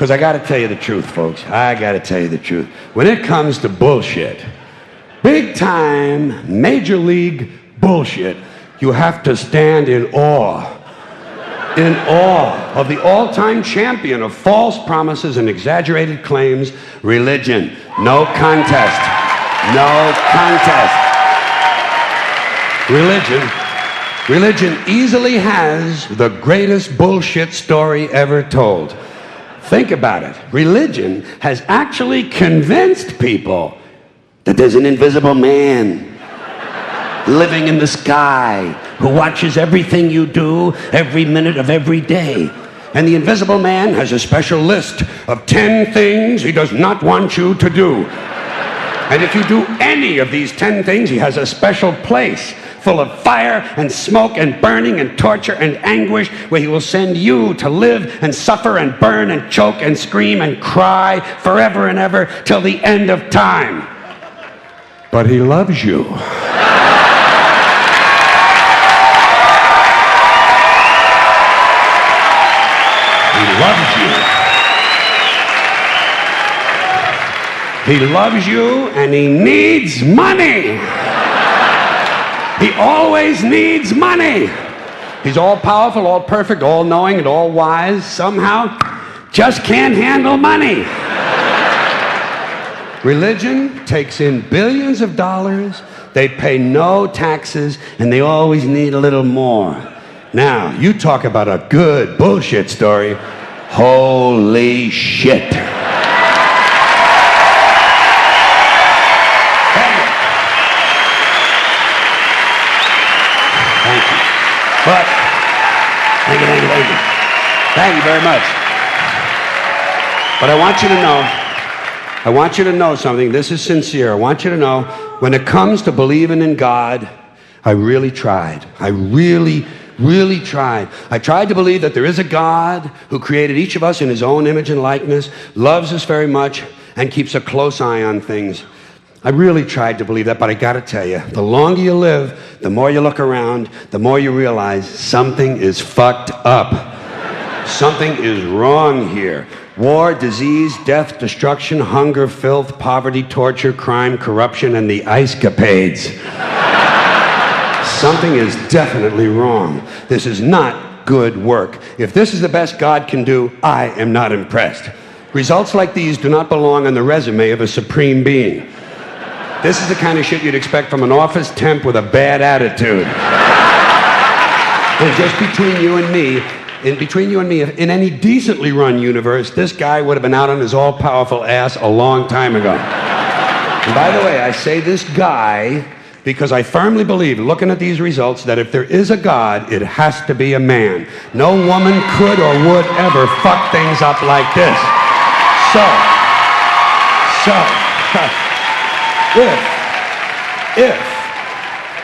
Because I got to tell you the truth, folks. I got to tell you the truth. When it comes to bullshit, big time, major league bullshit, you have to stand in awe of the all-time champion of false promises and exaggerated claims, religion. No contest. No contest. Religion easily has the greatest bullshit story ever told. Think about it. Religion has actually convinced people that there's an invisible man living in the sky who watches everything you do every minute of every day. And the invisible man has a special list of 10 things he does not want you to do. And if you do any of these 10 things, he has a special place full of fire and smoke and burning and torture and anguish where he will send you to live and suffer and burn and choke and scream and cry forever and ever till the end of time. But he loves you. He loves you. He loves you and he needs money. He always needs money. He's all powerful, all perfect, all knowing, and all wise. Somehow, just can't handle money. Religion takes in billions of dollars. They pay no taxes, and they always need a little more. Now, you talk about a good bullshit story. Holy shit. But, thank you very much. But I want you to know something. This is sincere. I want you to know, when it comes to believing in God, I really tried. I really tried. I tried to believe that there is a God who created each of us in his own image and likeness, loves us very much, and keeps a close eye on things. I really tried to believe that, but I gotta tell you, the longer you live, the more you look around, the more you realize something is fucked up. Something is wrong here. War, disease, death, destruction, hunger, filth, poverty, torture, crime, corruption, and the ice-capades. Something is definitely wrong. This is not good work. If this is the best God can do, I am not impressed. Results like these do not belong on the resume of a supreme being. This is the kind of shit you'd expect from an office temp with a bad attitude. And just between you and me, in any decently run universe, this guy would have been out on his all-powerful ass a long time ago. And by the way, I say this guy because I firmly believe, looking at these results, that if there is a God, it has to be a man. No woman could or would ever fuck things up like this.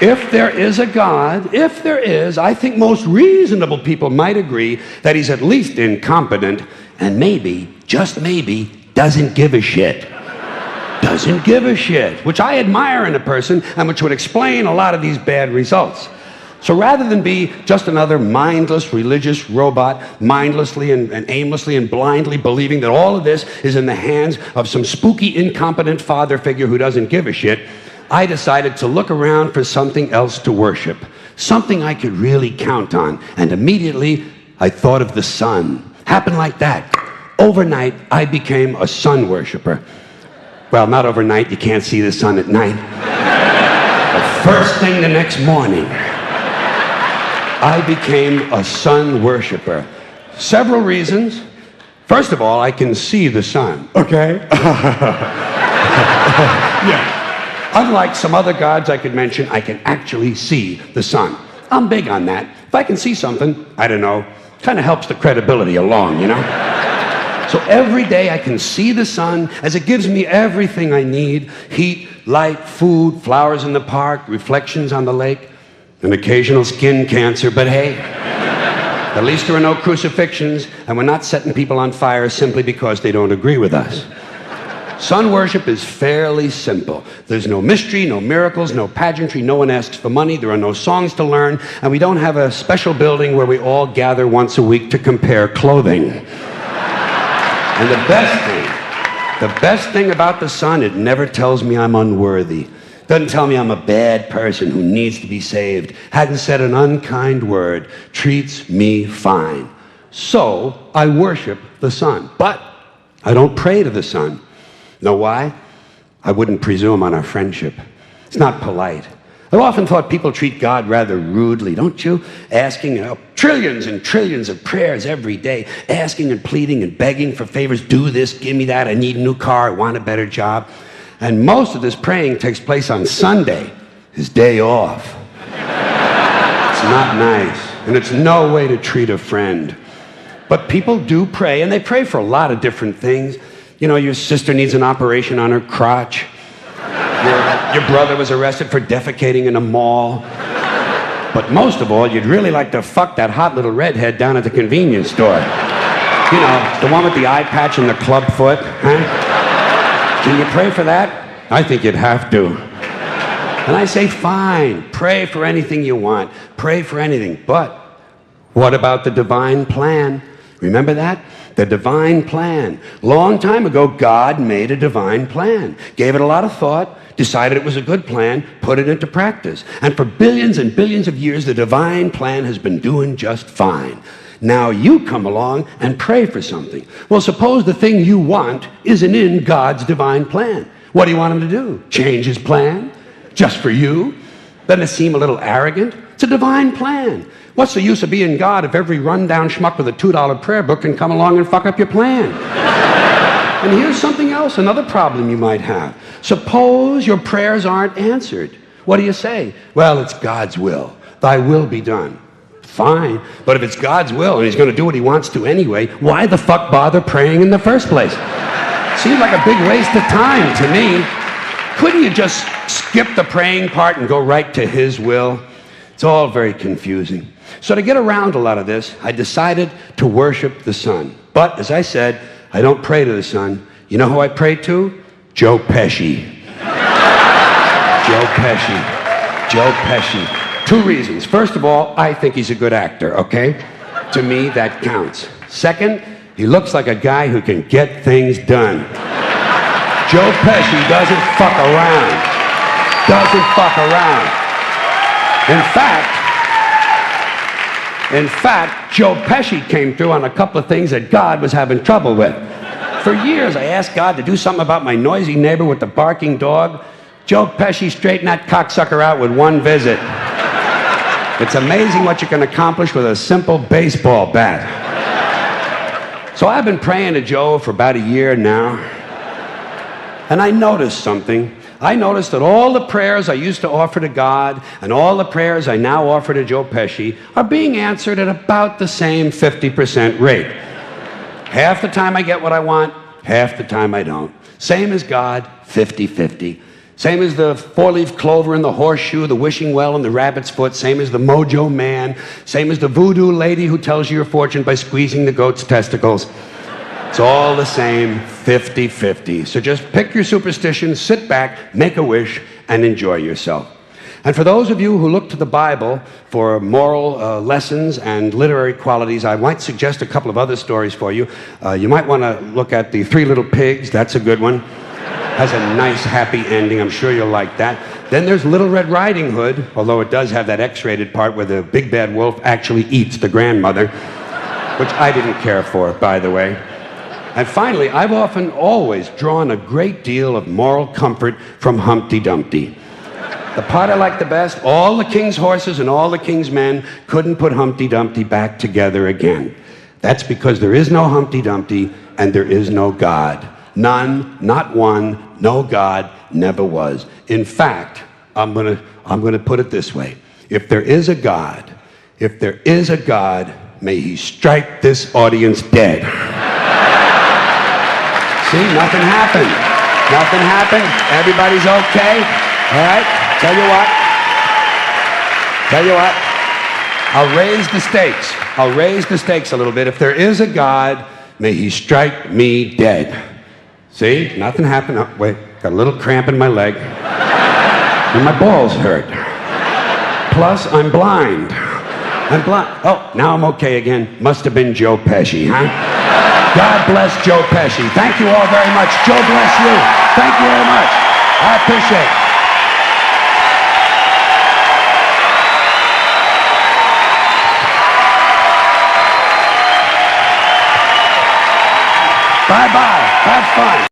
If there is a God, if there is, I think most reasonable people might agree that he's at least incompetent and maybe, just maybe, doesn't give a shit. Doesn't give a shit, which I admire in a person and which would explain a lot of these bad results. So rather than be just another mindless religious robot, mindlessly and aimlessly and blindly believing that all of this is in the hands of some spooky, incompetent father figure who doesn't give a shit, I decided to look around for something else to worship, something I could really count on. And immediately, I thought of the sun. Happened like that. Overnight, I became a sun worshiper. Well, not overnight. You can't see the sun at night. But first thing the next morning, I became a sun worshiper. Several reasons. First of all, I can see the sun, okay? Yeah. Unlike some other gods I could mention, I can actually see the sun. I'm big on that. If I can see something, I don't know, kind of helps the credibility along, you know? So every day I can see the sun as it gives me everything I need: heat, light, food, flowers in the park, reflections on the lake, an occasional skin cancer, but hey, at least there are no crucifixions, and we're not setting people on fire simply because they don't agree with us. Sun worship is fairly simple. There's no mystery, no miracles, no pageantry, no one asks for money, there are no songs to learn, and we don't have a special building where we all gather once a week to compare clothing. And the best thing about the Son, it never tells me I'm unworthy. Doesn't tell me I'm a bad person who needs to be saved. Hadn't said an unkind word. Treats me fine. So I worship the Son. But I don't pray to the Son. Know why? I wouldn't presume on our friendship. It's not polite. I've often thought people treat God rather rudely, don't you? Asking trillions and trillions of prayers every day, asking and pleading and begging for favors. Do this, give me that, I need a new car, I want a better job. And most of this praying takes place on Sunday, his day off. It's not nice, and it's no way to treat a friend. But people do pray, and they pray for a lot of different things. You know, your sister needs an operation on her crotch. Your brother was arrested for defecating in a mall. But most of all, you'd really like to fuck that hot little redhead down at the convenience store. You know, the one with the eye patch and the club foot, huh? Can you pray for that? I think you'd have to. And I say, fine, pray for anything you want. Pray for anything. But what about the divine plan? Remember that? The divine plan. Long time ago, God made a divine plan. Gave it a lot of thought, decided it was a good plan, put it into practice. And for billions and billions of years, the divine plan has been doing just fine. Now you come along and pray for something. Well, suppose the thing you want isn't in God's divine plan. What do you want him to do? Change his plan? Just for you? Doesn't it seem a little arrogant? It's a divine plan. What's the use of being God if every rundown schmuck with a $2 prayer book can come along and fuck up your plan? And here's something else, another problem you might have. Suppose your prayers aren't answered. What do you say? Well, it's God's will. Thy will be done. Fine, but if it's God's will and he's going to do what he wants to anyway, why the fuck bother praying in the first place? Seems like a big waste of time to me. Couldn't you just skip the praying part and go right to his will? It's all very confusing. So to get around a lot of this, I decided to worship the Son. But, as I said, I don't pray to the Son. You know who I pray to? Joe Pesci. Joe Pesci. Joe Pesci. Two reasons. First of all, I think he's a good actor, okay? To me, that counts. Second, he looks like a guy who can get things done. Joe Pesci doesn't fuck around. Doesn't fuck around. In fact, Joe Pesci came through on a couple of things that God was having trouble with. For years, I asked God to do something about my noisy neighbor with the barking dog. Joe Pesci straightened that cocksucker out with one visit. It's amazing what you can accomplish with a simple baseball bat. So I've been praying to Joe for about a year now, and I noticed something. I noticed that all the prayers I used to offer to God and all the prayers I now offer to Joe Pesci are being answered at about the same 50% rate. Half the time I get what I want, half the time I don't. Same as God, 50-50. Same as the four-leaf clover and the horseshoe, the wishing well and the rabbit's foot. Same as the mojo man. Same as the voodoo lady who tells you your fortune by squeezing the goat's testicles. It's all the same, 50-50. So just pick your superstition, sit back, make a wish, and enjoy yourself. And for those of you who look to the Bible for moral lessons and literary qualities, I might suggest a couple of other stories for you. You might want to look at The Three Little Pigs. That's a good one. Has a nice, happy ending. I'm sure you'll like that. Then there's Little Red Riding Hood, although it does have that X-rated part where the big bad wolf actually eats the grandmother, which I didn't care for, by the way. And finally, I've often always drawn a great deal of moral comfort from Humpty Dumpty. The part I like the best, all the king's horses and all the king's men couldn't put Humpty Dumpty back together again. That's because there is no Humpty Dumpty and there is no God. None, not one, no God, never was. In fact, I'm gonna put it this way. If there is a God, may he strike this audience dead. See, nothing happened. Nothing happened. Everybody's okay. All right? Tell you what. I'll raise the stakes. I'll raise the stakes a little bit. If there is a God, may he strike me dead. See? Nothing happened. Oh, wait. Got a little cramp in my leg. And my balls hurt. Plus, I'm blind. Oh, now I'm okay again. Must have been Joe Pesci, huh? God bless Joe Pesci. Thank you all very much. Joe bless you. Thank you very much. I appreciate it. Bye-bye. Have fun.